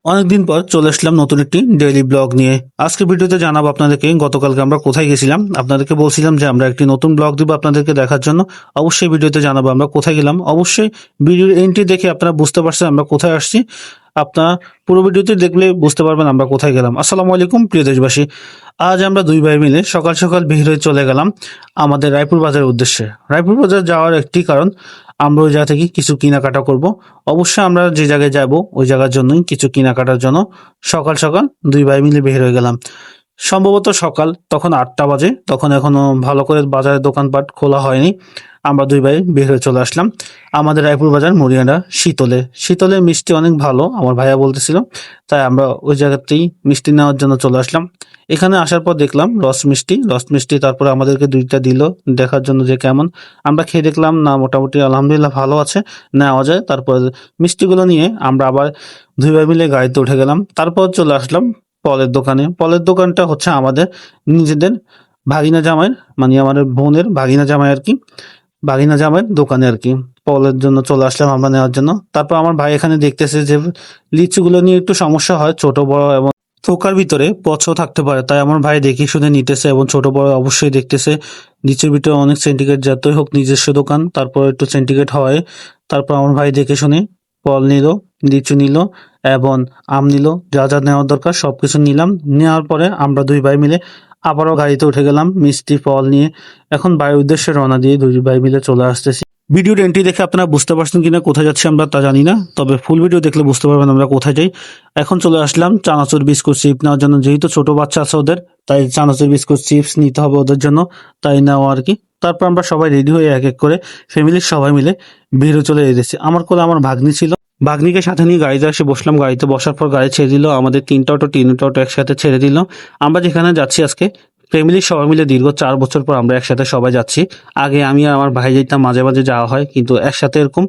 অনেকদিন পর চলে আসলাম নতুন একটি ডেইলি ব্লগ নিয়ে। আজকে ভিডিওতে জানাবো আপনাদেরকে গতকালকে আমরা কোথায় গেছিলাম। আপনাদেরকে বলছিলাম যে আমরা একটি নতুন ব্লগ দিব আপনাদেরকে দেখার জন্য। অবশ্যই ভিডিওতে জানাবো আমরা কোথায় গেলাম। অবশ্যই ভিডিওর এন্ট্রি দেখে আপনারা বুঝতে পারছেন আমরা কোথায় আসছি। আপনারা পুরো ভিডিওতে দেখলে বুঝতে পারবেন আমরা কোথায় গেলাম। আসসালামু আলাইকুম প্রিয় দেশবাসী। আজ আমরা দুই ভাই মিলে সকাল সকাল বের হয়ে চলে গেলাম আমাদের রায়পুর বাজারের উদ্দেশ্যে। রায়পুর বাজার যাওয়ার একটি কারণ, আমরা ওই জায়গা থেকে কিছু কেনাকাটা করব। অবশ্যই আমরা যে জায়গায় যাব ওই জায়গার জন্যই কিছু কেনাকাটার জন্য সকাল সকাল দুই ভাই মিলে বের হয়ে গেলাম। সম্ভবত সকাল তখন 8টা বাজে, তখন এখনো ভালো করে বাজারের দোকানপাট খোলা হয়নি। আমরা দুই ভাই বের হয়ে চলে আসলাম আমাদের রায়পুর বাজার মরিয়ানা শীতলে। শীতলে মিষ্টি অনেক ভালো আমার ভাইয়া বলতেছিল, তাই আমরা ওই জায়গাতেই মিষ্টি নেওয়ার জন্য চলে আসলাম। এখানে আসার পর দেখলাম রস মিষ্টি তারপরে আমাদেরকে দুইটা দিল দেখার জন্য যে কেমন। আমরা খেয়ে দেখলাম না, মোটামুটি আলহামদুলিল্লাহ ভালো আছে, নেওয়া যায়। তারপর মিষ্টিগুলো নিয়ে আমরা আবার দুই ভাই মিলে গাড়িতে উঠে গেলাম। তারপর চলে আসলাম ফলের দোকানে। ফলের দোকানটা হচ্ছে আমাদের নিজেদের ভাগিনা জামাইয়ের, মানে আমাদের বোনের ভাগিনা জামাই আর কি, ভাগিনা জামাইয়ের দোকানে আর কি। ফলের জন্য চলে আসলাম আমরা নেওয়ার জন্য। তারপর আমার ভাই এখানে দেখতেছে যে লিচুগুলো নিয়ে একটু সমস্যা হয়, ছোট বড় এবং থোকার ভিতরে পচও থাকতে পারে, তাই আমার ভাই দেখে শুনে নিতেছে এবং ছোট বড় অবশ্যই দেখতেছে। লিচুর ভিতরে অনেক সেন্টিগ্রেড, যতই হোক নিজস্ব দোকান তারপর একটু সেন্টিগ্রেড হয়। তারপর আমার ভাই দেখে শুনে ফল নিল, লিচু নিল এবং আম নিল, যা যা নেওয়ার দরকার সবকিছু নিলাম। নেওয়ার পরে আমরা দুই ভাই মিলে আবারও গাড়িতে উঠে গেলাম মিষ্টি ফল নিয়ে। এখন বাড়ির উদ্দেশ্যে রওনা দিয়ে দুই ভাই মিলে চলে আসতেছি। ভিডিওর এন্ট্রি দেখে আপনারা বুঝতে পারছেন কিনা কোথায় যাচ্ছি আমরা তা জানি না, তবে ফুল ভিডিও দেখলে বুঝতে পারবেন আমরা কোথায় যাই। এখন চলে আসলাম চানাচুর বিস্কুট চিপস নেওয়ার জন্য, যেহেতু ছোট বাচ্চা আছে ওদের, তাই চানাচুর বিস্কুট চিপস নিতে হবে ওদের জন্য, তাই নেওয়া আর কি। তারপর আমরা সবাই রেডি হয়ে এক এক করে ফ্যামিলির সবাই মিলে বেরো চলে এসেছি। আমার কোলে আমার ভাগ্নি ছিল, ভাগ্নিকে সাথে নিয়ে গাড়িতে এসে বসলাম। গাড়িতে বসার পর গাড়ি ছেড়ে দিল, আমাদের তিনটা অটো একসাথে ছেড়ে দিল। আমরা যেখানে যাচ্ছি আজকে ফ্যামিলির সবাই মিলে দীর্ঘ 4 বছর পর আমরা একসাথে সবাই যাচ্ছি। আগে আমি আর আমার ভাই যেতাম, মাঝে মাঝে যাওয়া হয়, কিন্তু একসাথে এরকম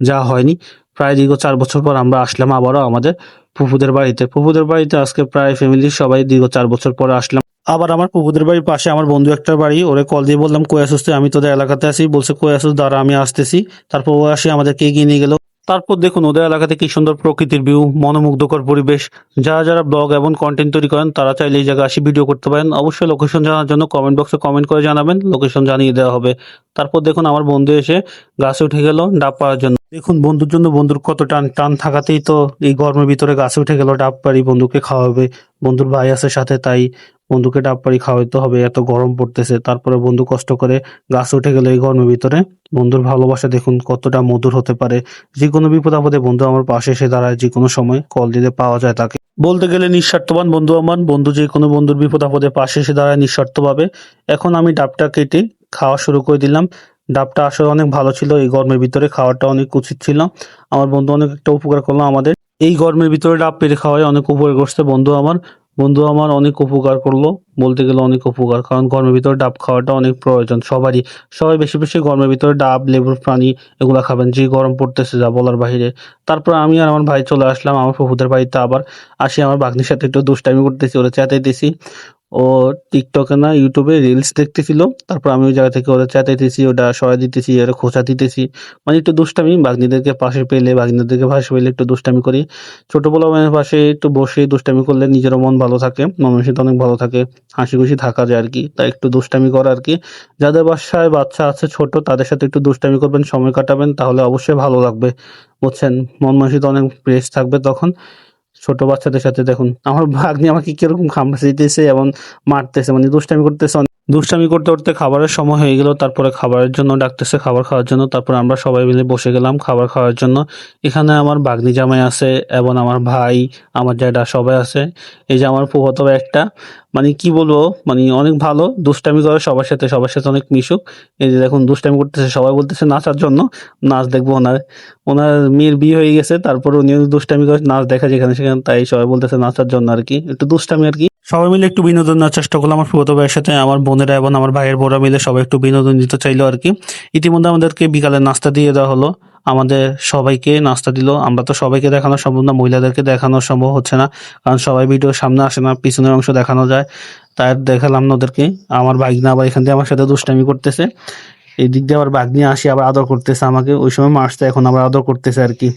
যাওয়া হয়নি। প্রায় দীর্ঘ 4 বছর পর আমরা আসলাম আবারও আমাদের ফুফুদের বাড়িতে। ফুফুদের বাড়িতে আজকে প্রায় ফ্যামিলির সবাই দীর্ঘ 4 বছর পরে আসলাম। আবার আমার ফুফুদের বাড়ির পাশে আমার বন্ধু একটা বাড়ি, ওরে কল দিয়ে বললাম কই আসছিস তুই? আমি তোদের এলাকাতে আছি। বলছে কই আসছিস, দাঁড়া আমি আসতেছি। তারপর ও আসে আমাদেরকে এগিয়ে নিয়ে গেল। তারপর দেখুন ওদের এলাকাতে কি সুন্দর প্রকৃতির ভিউ, মনোমুগ্ধকর পরিবেশ। যারা যারা ব্লগ এবং কন্টেন্ট তৈরি করেন তারা চাইলে এই জায়গায় আসি ভিডিও করতে পারেন। অবশ্যই লোকেশন জানার জন্য কমেন্ট বক্সে কমেন্ট করে জানাবেন, লোকেশন জানিয়ে দেওয়া হবে। তারপর দেখুন আমার বন্ধু এসে গাছে উঠে গেল ডাব পাড়ার জন্য। দেখুন বন্ধুর জন্য বন্ধুর কত টান, টান থাকাতেই তো এই গরমের ভিতরে গাছে উঠে গেল ডাব পাড়ি বন্ধুকে খাওয়াবে। বন্ধুর ভাই আছে সাথে, তাই বন্ধুকে ডাব পাড়ি খাওয়াইতে হবে, এত গরম পড়তেছে। তারপরে বন্ধু কষ্ট করে গাছে উঠে গেল এই গরমের ভিতরে। বন্ধুর ভালোবাসা দেখুন কতটা মধুর হতে পারে। যে কোনো বিপদ আপদে বন্ধু আমার পাশে এসে দাঁড়ায়, যে কোনো সময় কল দিলে পাওয়া যায় তাকে। বলতে গেলে নিঃস্বার্থবান বন্ধু আমার। বন্ধু যে কোনো বন্ধুর বিপদ আপদে পাশে এসে দাঁড়ায় নিঃস্বার্থভাবে। এখন আমি ডাবটা কেটে খাওয়া শুরু করে দিলাম। ডাবটা আসলে অনেক ভালো ছিল, এই গরমের ভিতরে খাওয়াটা অনেক উচিত ছিল। আমার বন্ধু অনেক একটা উপকার করলো আমাদের, এই গরমের ভিতরে ডাব পেড়ে খাওয়ায় অনেক উপকার করছে বন্ধু আমার। বন্ধু আমার অনেক উপকার করলো, বলতে গেলে অনেক উপকার, কারণ গরমের ভিতরে ডাব খাওয়াটা অনেক প্রয়োজন সবারই। সবাই বেশি বেশি গরমের ভিতরে ডাব, লেবুর পানি এগুলা খাবেন, যে গরম পড়তেছে যা বলার বাহিরে। তারপর আমি আর আমার ভাই চলে আসলাম আমার ফুফুদের বাড়িতে। আবার আসি আমার ভাগ্নির সাথে একটু দুষ্টামি করতেছি, ওরা চেঁচাইতেছি। ও টিকটকে না ইউটিউবে রিলস দেখতেছিল, তারপর আমি ওই জায়গা থেকে ওরা চেঁচাইতেছি, ওটা সরাই দিতেছি, ওরা খোঁচা দিতেছি, মানে একটু দুষ্টামি। ভাগ্নিদেরকে পাশে পেলে, ভাগ্নিদেরকে পাশে পেলে একটু দুষ্টামি করি। ছোট পোলাপানের পাশে একটু বসে দুষ্টামি করলে নিজেরও মন ভালো থাকে, মানসিকতা অনেক ভালো থাকে, হাসি খুশি থাকা যায় আর কি। তাই একটু দুষ্টামি করা আর কি। যাদের বাসায় বাচ্চা আছে ছোট, তাদের সাথে একটু দুষ্টামি করবেন, সময় কাটাবেন, তাহলে অবশ্যই ভালো লাগবে, বুঝছেন? মন মানসিকতা অনেক ফ্রেশ থাকবে তখন। ছোট বাচ্চাদের সাথে দেখুন আমার ভাগ্নি আমাকে কিরকম খামড়া দিতেছে এবং মারতেছে, মানে দুষ্টামি করতেছে। দুষ্টামি করতে করতে খাবারের সময় হয়ে গেল, তারপরে খাবারের জন্য ডাকতেছে, খাবার খাওয়ার জন্য। তারপর আমরা সবাই মিলে বসে গেলাম খাবার খাওয়ার জন্য। এখানে আমার ভাগ্নি জামাই আছে এবং আমার ভাই, আমার জ্যাঠা সবাই আছে। এই যে আমার ফুফাতো ভাই একটা, মানে কি বলবো, মানে অনেক ভালো, দুষ্টামি করে সবার সাথে, সবার সাথে অনেক মিশুক। এই যে দেখুন দুষ্টামি করতেছে, সবাই বলতেছে নাচার জন্য, নাচ দেখবো ওনার। ওনার মেয়ের বিয়ে হয়ে গেছে, তারপর উনিও দুষ্টামি করে নাচ দেখা যেখানে সেখানে, তাই সবাই বলতেছে নাচার জন্য আর কি, একটু দুষ্টামি আর কি। সবাই মিলে একটু বিনোদন নেওয়ার চেষ্টা করলাম আমার ফুফাতো ভাইয়ের সাথে। আমার বোনেরা এবং আমার ভাইয়ের বোরা মিলে সবাই একটু বিনোদন দিতে চাইলো আর কি। ইতিমধ্যে আমাদেরকে বিকালে নাস্তা দিয়ে দেওয়া হলো, আমাদের সবাইকে নাস্তা দিল। আমরা তো সবাইকে দেখানো সম্ভব না, মহিলাদেরকে দেখানো সম্ভব হচ্ছে না, কারণ সবাই ভিডিওর সামনে আসে না, পিছনের অংশ দেখানো যায়, তাই দেখালাম না ওদেরকে। আমার ভাগ্না আবার এখান দিয়ে আমার সাথে দুষ্টামি করতেছে, এই দিক দিয়ে আবার ভাগ্নি আসি আবার আদর করতেছে আমাকে, ওই সময় মারছে, এখন আবার আদর করতেছে আর কি।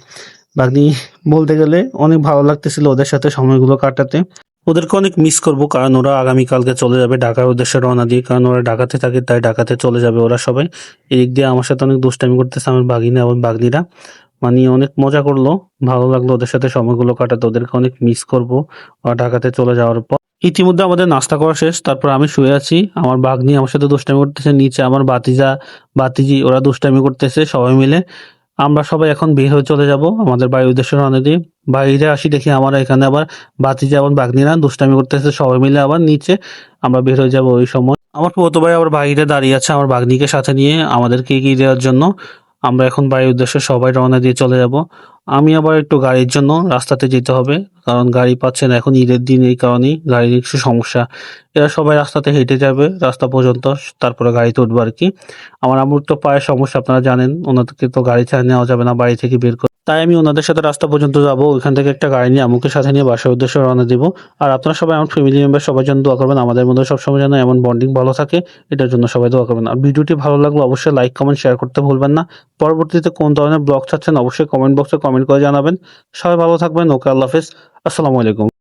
ভাগ্নি বলতে গেলে অনেক ভালো লাগতেছিল ওদের সাথে সময়গুলো কাটাতে। ওদেরকে অনেক মিস করব, কারণ ওরা আগামীকালকে চলে যাবে ঢাকার উদ্দেশ্যে রওনা দিয়ে, কারণ ওরা ঢাকাতে থাকে, তাই ঢাকাতে চলে যাবে ওরা সবাই। এদিক দিয়ে আমার সাথে অনেক দুষ্টামি করতেছে আমার ভাগিনা এবং ভাগ্নিরা, মানে অনেক মজা করলো, ভালো লাগলো ওদের সাথে সময়গুলো কাটাতে। ওদেরকে অনেক মিস করব ঢাকাতে চলে যাওয়ার পর। ইতিমধ্যে আমাদের নাস্তা করা শেষ, তারপর আমি শুয়ে আছি, আমার ভাগ্নি আমার সাথে দুষ্টামি করতেছে, নিচে আমার ভাতিজা ভাতিজি ওরা দুষ্টামি করতেছে সবাই মিলে। আমরা সবাই এখন বের হয়ে চলে যাব আমাদের বাড়ির উদ্দেশ্যে রওনা দিয়ে। বাইরে আসি দেখি আমার এখানে আবার ভাতিজা এবং ভাগ্নিরা দুষ্টামি করতেছে সবাই মিলে, আবার নিচে আমরা বের হয়ে যাব ওই সময়। আমার ফুফাতো ভাই আবার বাইরে দাঁড়িয়ে আছে আমার ভাগ্নিকে সাথে নিয়ে আমাদেরকে এগিয়ে দেওয়ার জন্য। আমরা এখন বাড়ির উদ্দেশ্যে সবাই রওনা দিয়ে চলে যাব। আমি আবার একটু গাড়ির জন্য রাস্তাতে যেতে হবে, কারণ গাড়ি পাচ্ছে না, এখন ঈদের দিন, এই কারণেই গাড়ির একটু সমস্যা। এরা সবাই রাস্তাতে হেঁটে যাবে রাস্তা পর্যন্ত, তারপরে গাড়িতে উঠবো আর কি। আমার আম্মুর তো পায়ের সমস্যা, আপনারা জানেন, ওনাদেরকে তো গাড়ি ছাড়া নেওয়া যাবে না বাড়ি থেকে বের করে। তাই আমি ওনাদের সাথে রাস্তা পর্যন্ত যাব, ওইখান থেকে একটা গাড়ি নিয়ে আম্মুকে সাথে নিয়ে বাসার উদ্দেশ্যে রওনা দিব। আর আপনারা সবাই আমার ফ্যামিলি মেম্বার সবার জন্য দোয়া করবেন, আমাদের মধ্যে সবসময় যেন এমন বন্ডিং ভালো থাকে, এটার জন্য সবাই দোয়া করবেন। আর ভিডিওটি ভালো লাগলে অবশ্যই লাইক কমেন্ট শেয়ার করতে ভুলবেন না। পরবর্তীতে কোন ধরনের ব্লগ চাচ্ছেন অবশ্যই কমেন্ট বক্সে কমেন্ট করে জানাবেন। সবাই ভালো থাকবেন। ওকে, আল্লাহ হাফেজ, আসসালামু আলাইকুম।